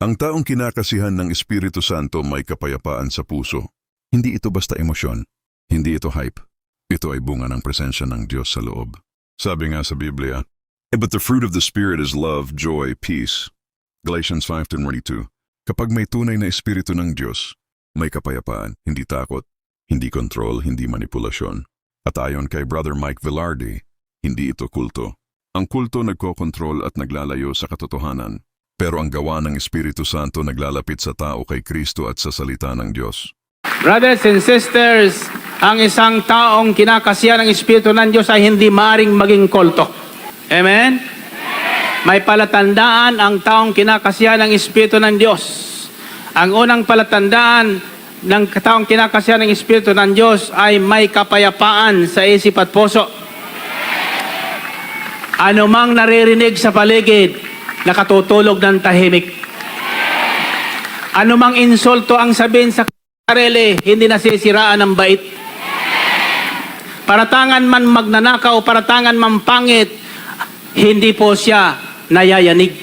Ang taong kinakasihan ng Espiritu Santo may kapayapaan sa puso. Hindi ito basta emosyon. Hindi ito hype. Ito ay bunga ng presensya ng Diyos sa loob. Sabi nga sa Biblia, "But the fruit of the Spirit is love, joy, peace." Galatians 5:22. Kapag may tunay na Espiritu ng Diyos, may kapayapaan, hindi takot, hindi kontrol, hindi manipulasyon. At ayon kay Brother Mike Velarde, hindi ito kulto. Ang kulto nagkokontrol at naglalayo sa katotohanan. Pero ang gawa ng Espiritu Santo naglalapit sa tao kay Kristo at sa salita ng Diyos. Brothers and sisters, ang isang taong kinakasiya ng Espiritu ng Diyos ay hindi maaaring maging kulto. Amen? May palatandaan ang taong kinakasiya ng Espiritu ng Diyos. Ang unang palatandaan ng taong kinakasiya ng Espiritu ng Diyos ay may kapayapaan sa isip at puso. Ano mang naririnig sa paligid, nakatutulog ng tahimik. Ano mang insulto ang sabihin sa sarili, hindi nasisiraan ng bait. Paratangan man magnanakaw, paratangan man pangit, hindi po siya nayayanig.